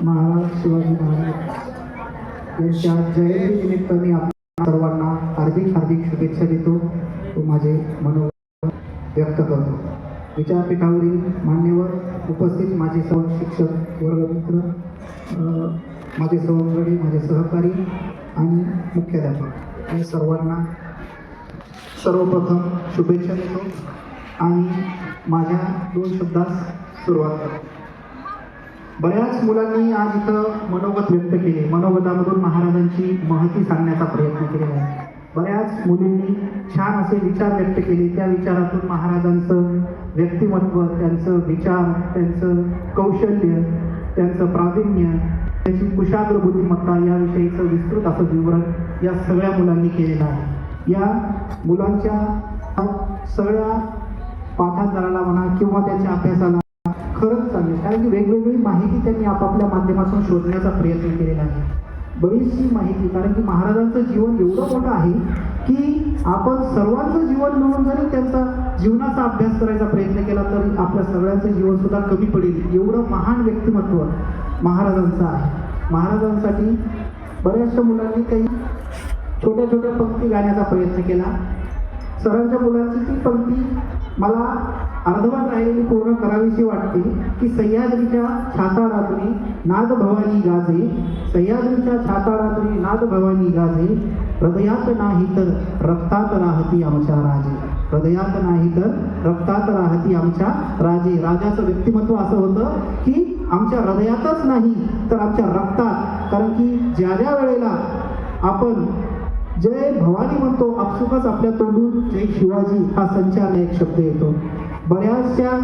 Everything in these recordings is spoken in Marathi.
महाराज शिवाजी महाराज यांच्या जयंतीनिमित्त मी आपल्या सर्वांना हार्दिक हार्दिक शुभेच्छा देतो व माझे मनोगत व्यक्त करतो. विचारपीठावरील मान्यवर उपस्थित माझे सर्व शिक्षक वर्गमित्र, माझे सहकारी, माझे सहकारी आणि मुख्याध्यापक या सर्वांना सर्वप्रथम शुभेच्छा देतो आणि माझ्या 2 शब्दास सुरुवात करतो. बऱ्याच मुलांनी आज इथं मनोगत व्यक्त केले. मनोगतामधून महाराजांची महती सांगण्याचा प्रयत्न केलेला आहे. बऱ्याच मुलींनी छान असे विचार व्यक्त केले. त्या विचारातून महाराजांचं व्यक्तिमत्व, त्यांचं विचार, त्यांचं कौशल्य, त्यांचं प्रावीण्य, त्यांची कुशाग्र बुद्धिमत्ता याविषयीचं विस्तृत असं विवरण या सगळ्या मुलांनी केलेलं आहे. या मुलांच्या सगळ्या पाठांतराला म्हणा किंवा त्यांच्या अभ्यासाला खरंच चांगले, कारण की वेगवेगळी माहिती त्यांनी आपापल्या माध्यमातून शोधण्याचा प्रयत्न केलेला आहे. बरीचशी माहिती, कारण की महाराजांचं जीवन एवढं मोठं आहे की आपण सर्वांचं जीवन मिळून जरी त्यांचा जीवनाचा अभ्यास करायचा प्रयत्न केला तरी आपल्या सगळ्यांचं जीवन सुद्धा कमी पडेल. एवढं महान व्यक्तिमत्व महाराजांचं आहे. महाराजांसाठी बऱ्याचशा मुलांनी काही छोट्या छोट्या पंक्ती गाण्याचा प्रयत्न केला. सरांच्या मुलांची ती पंक्ती मला अर्धवट राहिलेली पूर्ण करावीशी वाटते की सह्याद्रीच्या छाताडातून नाद भवानी गाजे, सह्याद्रीच्या छाताडातून नाद भवानी गाजे, हृदयात नाही तर रक्तात राहती आमच्या राजे, हृदयात नाही तर रक्तात राहती आमच्या राजे. राजाचं व्यक्तिमत्व असं होतं की आमच्या हृदयातच नाही तर आमच्या रक्तात, कारण की ज्या ज्या वेळेला आपण जय भवानी म्हणतो आपसुकच आपल्या तोंडून जय शिवाजी हा संचार एक शब्द येतो. बऱ्याचशा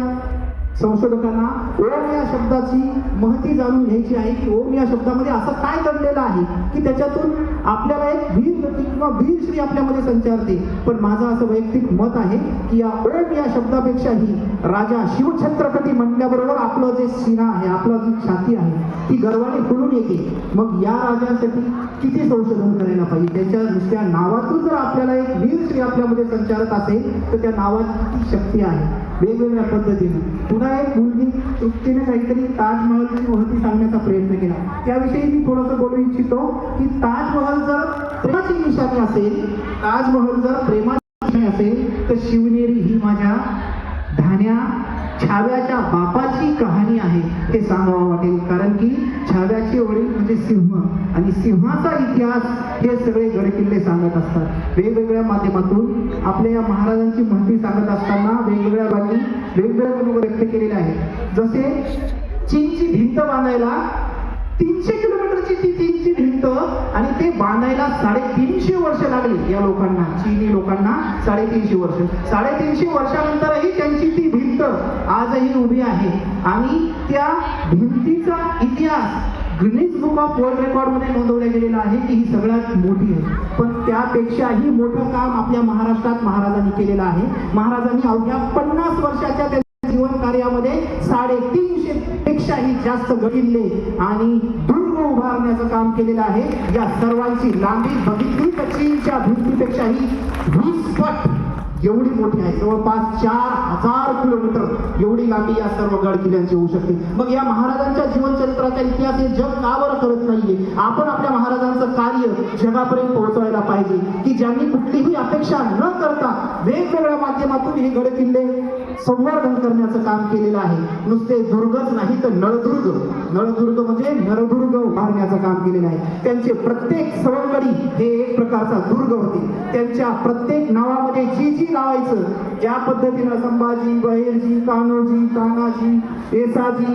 संशोधकांना ओम या शब्दाची महती जाणून घ्यायची आहे की ओम या शब्दामध्ये असं काय दडलेलं आहे की त्याच्यातून आपल्याला एक वीर गती किंवा वीरश्री आपल्यामध्ये संचारते. पण माझं असं वैयक्तिक मत आहे की या ओम या शब्दापेक्षाही राजा शिवछत्रपती म्हणल्याबरोबर आपलं जे सीना आहे, आपलं जी छाती आहे ती गर्वाने फुलून येते. मग या राजासाठी किती संशोधन करायला पाहिजे. त्यांच्या नुसत्या नावातून जर आपल्याला एक वीरश्री आपल्यामध्ये संचारत असेल तर त्या नावात किती शक्ती आहे. वेगवेगळ्या पद्धतीने पुन्हा एक मुलगी तृप्तीने काहीतरी ताजमहलची महती सांगण्याचा प्रयत्न केला. त्याविषयी मी थोडंसं बोलू इच्छितो की ताजमहल जर प्रेमाची निशाणी असेल, ताजमहल जर प्रेमाची निशाणी असेल तर शिवनेरी ही माझ्या धान्या छाव्याच्या बापाची कहाणी आहे हे सांगावं वाटेल. कारण की छाव्याचे वडील म्हणजे सिंह आणि सिंहाचा इतिहास हे सगळे गडकिल्ले सांगत असतात. वेगवेगळ्या माध्यमातून आपल्या या महाराजांची महती सांगत असताना वेगवेगळ्या बाजूंनी वेगवेगळ्या मनोगत व्यक्त केलेले आहे. जसे चीनची भिंत बांधायला 300 किलोमीटरची ती चीनची भिंत आणि ते बांधायला 350 वर्ष लागली या लोकांना, चीनी लोकांना 350 वर्ष. 350 वर्षानंतरही त्यांची ती भिंत आजही उभी आहे आणि त्या भिंतीचा इतिहास Guinness book of world record मध्ये नोंदवला गेलेला आहे की ही सगळ्यात मोठी आहे. पण त्यापेक्षाही मोठं काम आपल्या महाराष्ट्रात महाराजांनी केलेलं आहे. महाराजांनी अवघ्या 50 वर्षाच्या त्यांच्या जीवन कार्यामध्ये 350 पेक्षाही जास्त गडिल्ले आणि दुर्ग उभारण्याचं काम केलेलं आहे. या सर्वांची लांबी बघितली तर चीनच्या भिंतीपेक्षाही 20 पट एवढी मोठी आहे. जवळपास 4000 किलोमीटर एवढी लांबी या सर्व गड किल्ल्यांची होऊ शकते. मग या महाराजांच्या जीवनचरित्राचा इतिहास हे जग का बरं करत नाहीये. आपण आपल्या महाराजांचं कार्य जगापर्यंत पोहोचवायला पाहिजे की ज्यांनी कुठलीही अपेक्षा न करता वेगवेगळ्या माध्यमातून हे गड किल्ले संवर्धन करण्याचं काम केलेलं आहे. नुसते दुर्गच नाही तर नळदुर्ग, नळदुर्ग म्हणजे नरदुर्ग उभारण्याचं काम केलेलं आहे. त्यांचे प्रत्येक सवंगडी हे एक प्रकारचा दुर्ग होते. त्यांच्या प्रत्येक नावामध्ये जी जी लावायचं, ज्या पद्धतीनं संभाजी, बहिरजी, कान्होजी, तानाजी, येसाजी,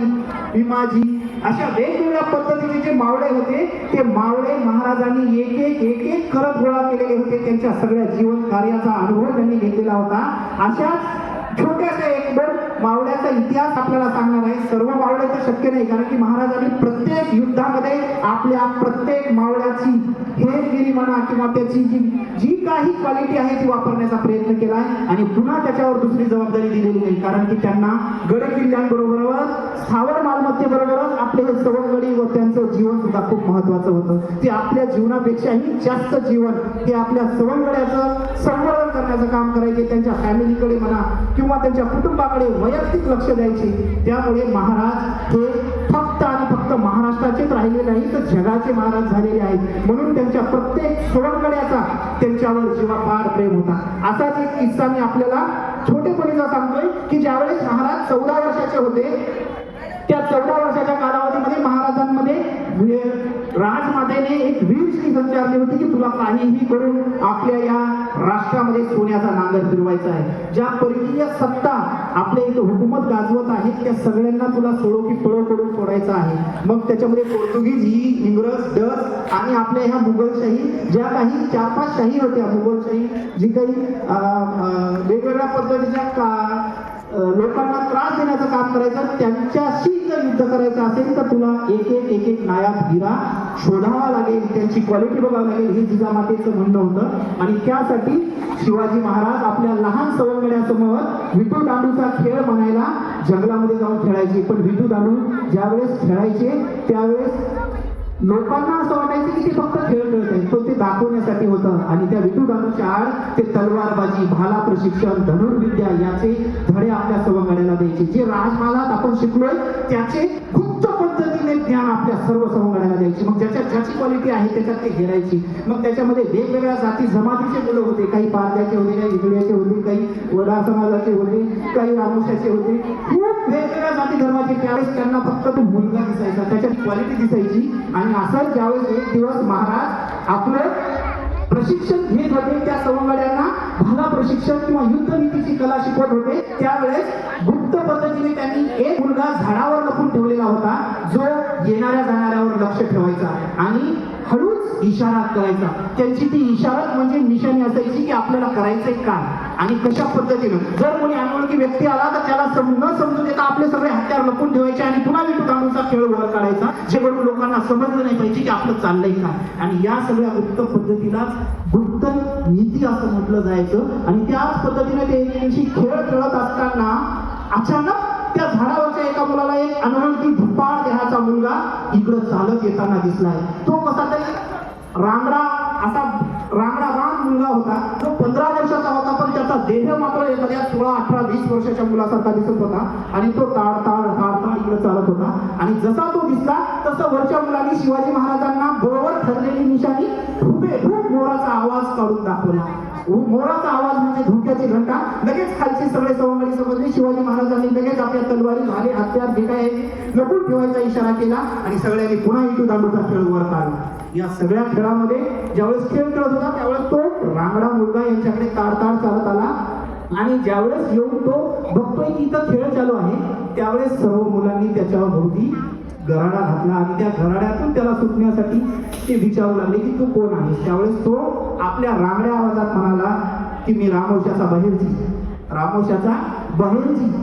भीमाजी अशा वेगवेगळ्या पद्धतीने जे मावळे होते ते मावळे महाराजांनी एक एक करत गोळा केलेले होते. त्यांच्या सगळ्या जीवन कार्याचा अनुभव त्यांनी घेतलेला होता. अशाच छोट्याशा 1-2 मावळ्याचा इतिहास आपल्याला सांगणार आहे. सर्व मावळे तर शक्य नाही, कारण की महाराजांनी प्रत्येक युद्धामध्ये आपल्या प्रत्येक मावळ्याची हेरगिरी म्हणा किंवा त्याची जी जी काही क्वालिटी आहे ती वापरण्याचा प्रयत्न केला आहे आणि पुन्हा त्याच्यावर दुसरी जबाबदारी दिलेली नाही, कारण की त्यांना गड किल्ल्यांबरोबरच स्थावर मालमत्तेबरोबरच आपले हे सवंगडी व त्यांचं जीवन सुद्धा खूप महत्वाचं होतं. ते आपल्या जीवनापेक्षाही जास्त जीवन हे आपल्या सवंगड्याचं संवर्धन करण्याचं काम करायचे. त्यांच्या फॅमिलीकडे म्हणा किंवा त्यांच्या कुटुंबाकडे वैयक्तिक लक्ष द्यायचे. त्यामुळे महाराज हे फक्त आणि फक्त महाराष्ट्राचेच राहिले नाही तर जगाचे महाराज झालेले आहेत. म्हणून त्यांच्या प्रत्येक सवंगड्याचा त्यांच्यावर जीवापाड प्रेम होता. असाच एक किस्सा मी आपल्याला छोटेपणीचा सांगतोय की ज्यावेळेस महाराज 14 वर्षाचे होते, त्या 14 वर्षाच्या कालावधीमध्ये महाराजांमध्ये राजमातेने एक वीरश्री संचारली होती की तुला काहीही करून आपल्या या राष्ट्रामध्ये सोन्याचा नांगर फिरवायचा आहे. ज्या परकीय सत्ता आपल्या इथं हुकूमत गाजवत आहेत त्या सगळ्यांना तुला सोडो की पळो करून सोडायचं आहे. मग त्याच्यामध्ये पोर्तुगीज ही, इंग्रज, डच आणि आपल्या ह्या मुघलशाही, ज्या काही 4-5 शाही होत्या, मुघलशाही जी काही वेगवेगळ्या पद्धतीच्या लोकांना त्रास देण्याचं काम करायचं, त्यांच्याशी जर युद्ध करायचं असेल तर तुला एक एक नायाब हिरा शोधावा लागेल, त्यांची क्वालिटी बघावं लागेल, हे जिजामातेचं म्हणणं होतं. आणि त्यासाठी शिवाजी महाराज आपल्या लहान सवंगड्यासमोर विटू दांडूचा खेळ म्हणायला जंगलामध्ये जाऊन खेळायचे. पण विटू दांडू ज्यावेळेस खेळायचे त्यावेळेस लोकांना असं वाटायचं की ते फक्त खेळ खेळत आहेत, पण ते दाखवण्यासाठी होतं. आणि त्या विटू दांडूच्या आड ते तलवारबाजी, भाला प्रशिक्षण, धनुर्विद्या याचे धडे आपल्या सवंगड्याला द्यायचे. जे राजमहालात आपण शिकलोय त्याचे गुप्त पद्धतीने ज्ञान आपल्या सर्व सवंगड्याला द्यायचे. मग ज्याची क्वालिटी आहे त्याच्यात ते घेरायची. मग त्याच्यामध्ये वेगवेगळ्या जाती जमातीचे मुलं होते, काही पारध्याचे होते, काही विगड्याचे होते, काही वडा समाजाचे होते, काही रामोशाचे होते, खूप वेगवेगळ्या जाती धर्माचे. त्यावेळेस त्यांना फक्त तो मुलगा दिसायचा, त्याच्यात क्वालिटी दिसायची. आणि असं ज्यावेळेस एक दिवस महाराज आपलं प्रशिक्षण घेत होते, त्या सवंगड्यांना भाला प्रशिक्षण किंवा युद्धनीतीची कला शिकवत होते, त्यावेळेस गुप्त पद्धतीने त्यांनी एक मुलगा झाडावर लपून ठेवलेला होता जो येणाऱ्या जाणाऱ्यावर लक्ष ठेवायचा आणि हळूच इशारा करायचा. त्यांची ती इशारत म्हणजे निशाणी असायची की आपल्याला करायचंय काय आणि कशा पद्धतीनं. जर कोणी अनोळखी व्यक्ती आला तर त्याला न समजू देता आपले सगळे हत्यार लपून ठेवायचे आणि पुन्हा विटू दांडूचा खेळ वर काढायचा, जेणेकरून लोकांना समजलं नाही पाहिजे की आपलं चाललंय काय. आणि या सगळ्या गुप्त पद्धतीला गुप्त नीती असं म्हटलं जायचं. आणि त्याच पद्धतीने ते एकमेकांशी खेळ खेळत असताना अचानक त्या झाडावरच्या एका मुलाला एक अनोळखी धुपाळ देहाचा मुलगा इकडं चालत येताना दिसलाय. तो कसा तरी रांगडा रान मुलगा होता, जो 15 वर्षाचा होता, पण त्याचा देह मात्र एखाद्या 16, 18, 20 वर्षाच्या मुलासारखा दिसत होता. आणि तो ताड इकडे चालत होता. आणि जसा तो दिसला तसं वरच्या मुलांनी शिवाजी महाराजांना बरोबर ठरलेली निशाणी हुबेहूब मोराचा आवाज काढून दाखवला. मोराचा आवाज म्हणजे धोक्याची घंटा. लगेच खालची सगळे सवंगडी समजली. शिवाजी महाराजांनी लगेच आपल्या तलवारी, भाले, हत्यार जे काय लपून ठेवायचा इशारा केला आणि सगळ्यांनी पुन्हा विटू दांडूचा खेळ वर काढला. या सगळ्या खेळामध्ये ज्यावेळेस खेळ खेळत होता त्यावेळेस तो रांगडा मुलगा यांच्याकडे ताड चालत आला. आणि ज्यावेळेस येऊन तो बघतोय की इथं खेळ चालू आहे, त्यावेळेस सर्व मुलांनी त्याच्यावर भोवती गराडा घातला आणि त्या गराड्यातून त्याला सुटण्यासाठी ते विचारू लागले की तू कोण आहेस. त्यावेळेस तो आपल्या रांगड्या आवाजात म्हणाला की मी रामोशाचा बहिर्जी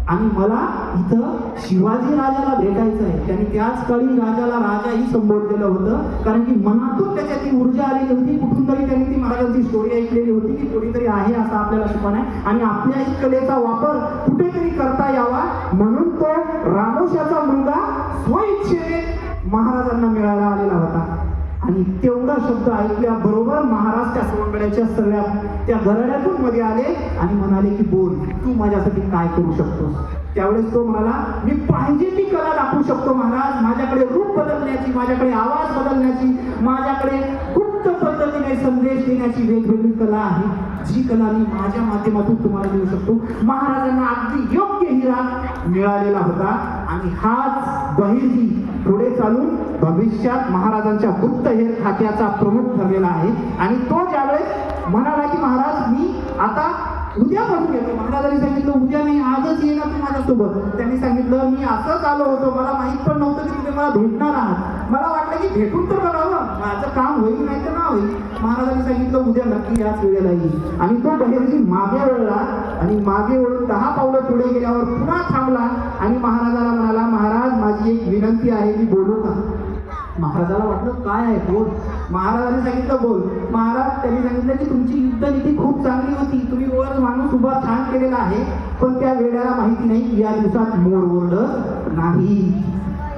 आणि मला इथं शिवाजी राजाला भेटायचं आहे. त्यांनी त्याच काळी राजाला राजाही संबोधलेलं होतं, कारण की मनातून त्याच्यात ती ऊर्जा आलेली होती. कुठून तरी त्यांनी ती महाराजांची स्टोरी ऐकलेली होती की कोणीतरी आहे असं आपल्याला शिकवण आहे आणि आपल्याही कलेचा वापर कुठेतरी करता यावा, म्हणून तो रामोशाचा मुलगा स्वइच्छेने महाराजांना मिळायला आलेला होता. आणि तेवढा शब्द ऐकल्याबरोबर महाराज त्या सवंगड्याच्या सगळ्या त्या गराड्यातून मध्ये आले आणि म्हणाले की बोल, तू माझ्यासाठी काय करू शकतोस. त्यावेळेस तो म्हणाला मी पाहिजे ती कला दाखवू शकतो महाराज. माझ्याकडे रूप बदलण्याची, माझ्याकडे आवाज बदलण्याची, माझ्याकडे गुप्त पद्धतीने संदेश देण्याची वेगवेगळी कला आहे, जी कला मी माझ्या माध्यमातून तुम्हाला देऊ शकतो. महाराजांना अगदी योग्य हिरा मिळालेला होता. आणि हाच बहिर्जी पुढे चालून भविष्यात महाराजांच्या गुप्तहेर खात्याचा प्रमुख ठरलेला आहे. आणि तो ज्यावेळेस म्हणाला की महाराज मी आता उद्यापासून येतो, महाराजांनी सांगितलं उद्या नाही आजच येणार तू माझ्यासोबत. त्यांनी सांगितलं मी असंच आलो होतो, मला माहित पण नव्हतं की तुम्ही मला भेटणार आहात. मला वाटलं की भेटून तर बघावं, माझं काम होईल नाही तर ना होईल. महाराजांनी सांगितलं उद्या नक्की याच वेळेला येईल. आणि तो बहिर्जी मागे वळला आणि मागे वळून 10 पावलं पुढे गेल्यावर पुन्हा थांबला आणि महाराजाला म्हणाला महाराज माझी एक विनंती आहे, मी बोलू का. महाराजाला वाटलं काय आहे बोल. महाराजांनी सांगितलं बोल. महाराज त्यांनी सांगितलं की तुमची युद्धनीती खूप चांगली होती, तुम्ही वर माणूस उभा छान केलेला आहे, पण त्या वेळेला माहिती नाही या दिवसात मोर ओरडत नाही.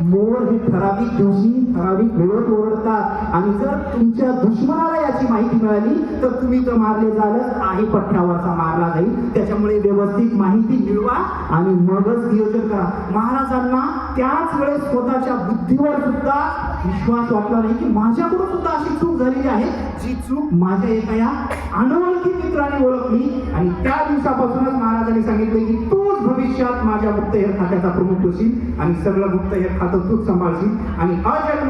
मोर हे ठराविक दिवशी ठराविक वेळेत ओरडतात आणि जर तुमच्या दुश्मनाला याची माहिती मिळाली तर तुम्ही तर मारले जालच आहे, पठ्ठ्यावरचा मारला जाईल. त्याच्यामुळे व्यवस्थित माहिती मिळवा आणि मगच नियोजन करा. महाराजांना त्याच वेळेस स्वतःच्या बुद्धीवर सुद्धा विश्वास वाटला नाही की माझ्याकडून सुद्धा अशी चूक झालेली आहे, जी चूक माझ्या एका या अनोळखी मित्राने ओळखली. आणि त्या दिवसापासूनच महाराजांनी सांगितले की तूच भविष्यात माझ्या गुप्तहेर खात्याचा प्रमुख होशील आणि सगळं गुप्तहेर खातं तूच सांभाळशील. आणि अजन्म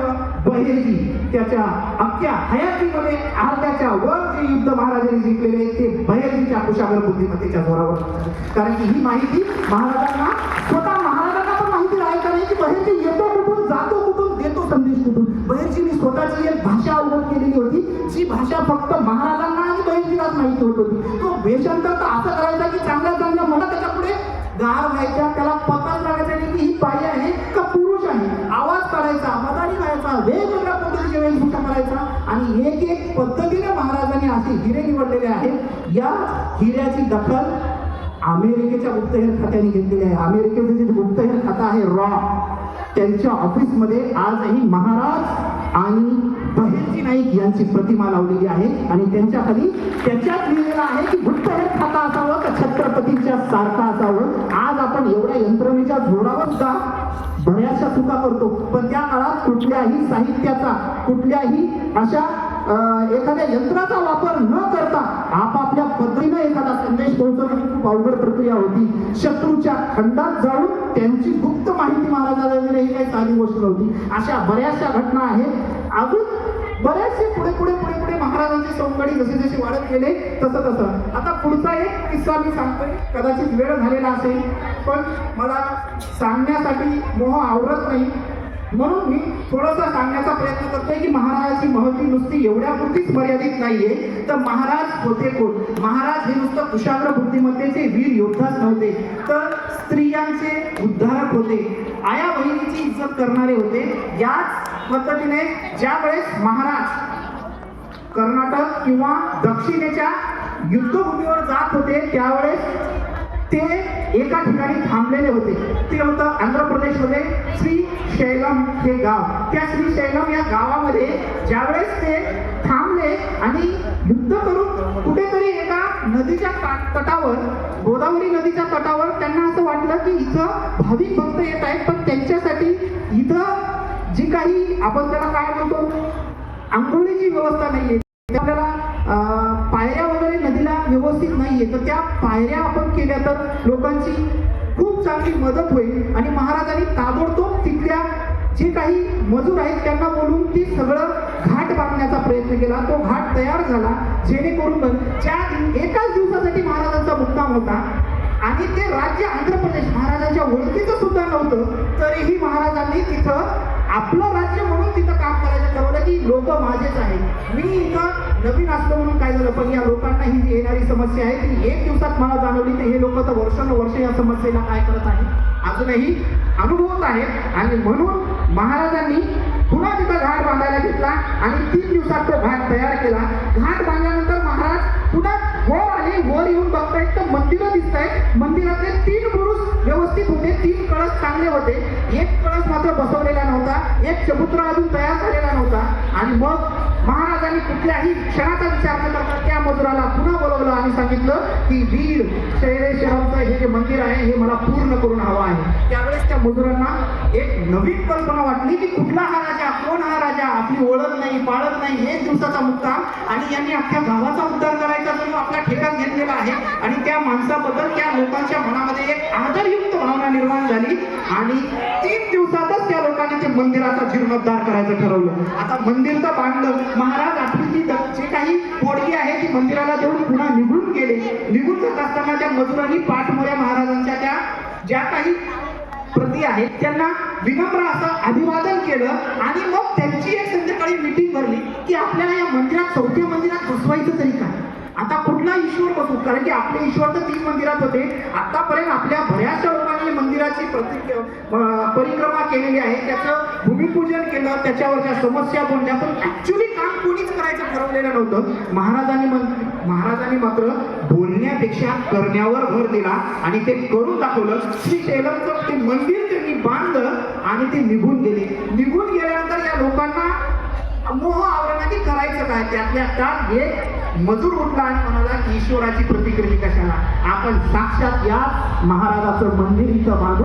बहिर्जी त्याच्या अख्ख्या हयातीमध्ये अर्ध्याच्या वर जे युद्ध महाराजांनी जिंकलेले ते बहिर्जीच्या कुशाग्र बुद्धिमत्तेच्या जोरावर. कारण की ही माहिती महाराजांना स्वतः महाराजांना पण माहिती राहायचं नाही की बहिर्जी येतो कुठून, जातो कुठून, देतो संदेश कुठून. बहिर्जींनी स्वतःची एक भाषा अवगत केलेली होती, जी भाषा फक्त महाराजांना आणि बहिर्जीलाच माहिती होत होती. तो वेषांतर तर असं करायचा की चांगल्या चांगल्या मला त्याच्या पुढे गार व्हायच्या, त्याला पताच लागायचा नाही की ही बाई आहे का पुरुष आहे. आवाज काढायचा, मदारी व्हायचा, वेगवेगळ्या पद्धतीचे वेशभूषा करायचा आणि एक एक पद्धतीने महाराजांनी असे हिरे निवडलेले आहेत. या हिऱ्याची दखल अमेरिकेच्या गुप्तहेर खात्याने घेतलेली आहे. अमेरिकेचं जे गुप्तहेर खातं आहे रॉ, त्यांच्या ऑफिसमध्ये आजही महाराज आणि बहिर्जी नाईक यांची प्रतिमा लावलेली आहे आणि त्यांच्या खाली त्याच्यात लिहिलेलं आहे की गुप्तहेर खाता असावं का छत्रपतींच्या सारखा असावं. आज आपण एवढ्या यंत्रणेच्या जोरावर सुद्धा बऱ्याचशा चुका करतो, पण त्या काळात कुठल्याही साहित्याचा, कुठल्याही अशा एखाद्या यंत्राचा वापर न करता आपापल्या पद्धतीने एखादा संदेश पोहोचवणे खूप अवघड प्रक्रिया होती. शत्रूच्या खंडात जाऊन त्यांची गुप्त माहिती महाराजांना देणे ही काही साधी गोष्ट नव्हती. अशा बऱ्याचशा घटना आहेत. अजून बऱ्याचशे पुढे पुढे पुढे पुढे महाराजांची सवंगडी जसे जसे वाढत गेले तसं तसं. आता पुढचा एक किस्सा मी सांगतोय, कदाचित वेळ झालेला असेल पण मला सांगण्यासाठी मोह आवरत नाही, म्हणून मी थोडंसं सांगण्याचा प्रयत्न करतोय की महाराजांची महती नुसती एवढ्यापुरतीच मर्यादित नाहीये. तर महाराज होते कोण? महाराज हे नुसतं कुशाग्र बुद्धिमत्तेचे वीर योद्धाच नव्हते, तर स्त्रियांचे उद्धारक होते, आया बहिणीची इज्जत करणारे होते. याच पद्धतीने ज्या वेळेस महाराज कर्नाटक किंवा दक्षिणेच्या युद्धभूमीवर जात होते त्यावेळेस ते एका ठिकाणी थांबलेले होते. ते होतं आंध्र प्रदेशमध्ये श्रीशैलम हे गाव. त्या श्रीशैलम या गावामध्ये ज्यावेळेस ते थांबले आणि युद्ध करून कुठेतरी एका नदीच्या तटावर, गोदावरी नदीच्या तटावर त्यांना असं वाटलं की इथं भाविक भक्त येत आहेत, पण त्यांच्यासाठी इथं जी काही आपण त्याला काय म्हणतो आंघोळीची व्यवस्था नाहीये, आपल्याला पायऱ्या वगैरे नदीला व्यवस्थित नाहीये, तर त्या पायऱ्या आपण केल्या तर लोकांची खूप चांगली मदत होईल. आणि महाराजांनी ताबडतोब तिथल्या जे काही मजूर आहेत त्यांना बोलून ती सगळं घाट बांधण्याचा प्रयत्न केला. तो घाट तयार झाला जेणेकरून एकाच दिवसासाठी महाराजांचा मुक्काम होता आणि ते राज्य आंध्र प्रदेश महाराजांच्या ओळखीचं सुद्धा नव्हतं, तरीही महाराजांनी तिथं आपलं राज्य म्हणून तिथं काम करायचं ठरवलं की लोक माझेच आहेत. मी इथं नवीन असलो म्हणून काय झालं, पण या लोकांना ही जी येणारी समस्या आहे ती एक दिवसात मला जाणवली, तर हे लोक तर वर्षानुवर्ष या समस्येला काय करत आहेत अजूनही अनुभवत आहेत. आणि म्हणून महाराजांनी पुन्हा तिथं घाट बांधायला घेतला आणि 3 दिवसात तो घाट तयार केला. घाट बांधल्यानंतर महाराज पुन्हा वर आले. वर येऊन बघतायत तर मंदिरं दिसत आहेत. मंदिरातले 3 बुरुज व्यवस्थित होते, 3 कळस चांगले होते, एक कळस मात्र बसवलेला नव्हता, एक चबुत्रा अजून तयार झालेला नव्हता. आणि मग महाराजांनी कुठल्याही क्षणाचा विचार न करता त्या मजुराला पुन्हा बोलवलं आणि सांगितलं की वीर शैलेश्वरांचं हे जे मंदिर आहे हे मला पूर्ण करून हवं आहे. त्यावेळेस त्या मजुरांना एक नवीन कल्पना वाटली की कुठला हा राजा, कोण हा राजा, आपली ओळख नाही, पाळत नाही, एक दिवसाचा मुक्काम आणि यांनी अख्ख्या गावाचा उद्धार करायचा म्हणून आपला ठेका घेतलेला आहे. आणि त्या माणसाबद्दल त्या लोकांच्या मनामध्ये एक आदरयुक्त भावना निर्माण झाली आणि 3 दिवसातच त्या लोकांनी ते मंदिराचा जीर्णोद्धार करायचं ठरवलं. आता मंदिर तर बांधलं, महाराज आपली ती जे काही पोडगी आहे ती मंदिराला देऊन पुन्हा निघून गेले. निघून जात असताना त्या मजुरांनी पाठमोऱ्या महाराजांच्या त्या ज्या काही प्रती आहेत त्यांना विनम्र असं अभिवादन केलं आणि मग त्यांची एक संध्याकाळी मीटिंग भरली की आपल्याला या मंदिरात, चौथ्या मंदिरात बसवायचं तरी काय. आता कुठला ईश्वर बसू, कारण की आपले ईश्वर तर 3 मंदिरात होते. आतापर्यंत आपल्या बऱ्याचशा लोकांनी मंदिराची परिक्रमा केलेली आहे, त्याचं भूमिपूजन केलं, त्याच्यावरच्या समस्या बोलल्या, पण ऍक्च्युली काम कोणीच करायचं ठरवलेलं नव्हतं. महाराजांनी मात्र बोलण्यापेक्षा करण्यावर भर दिला आणि ते करून दाखवलं. श्रीशैलमचं ते मंदिर त्यांनी बांधलं आणि ते निघून गेल्यानंतर या लोकांना मोह आवरला की करायचं काय. त्यातल्या त्यात एक मजूर उठला आणि म्हणाला ईश्वराची प्रतिकृती कशाला, आपण साक्षात या महाराजाचं मंदिर इथं बांधू.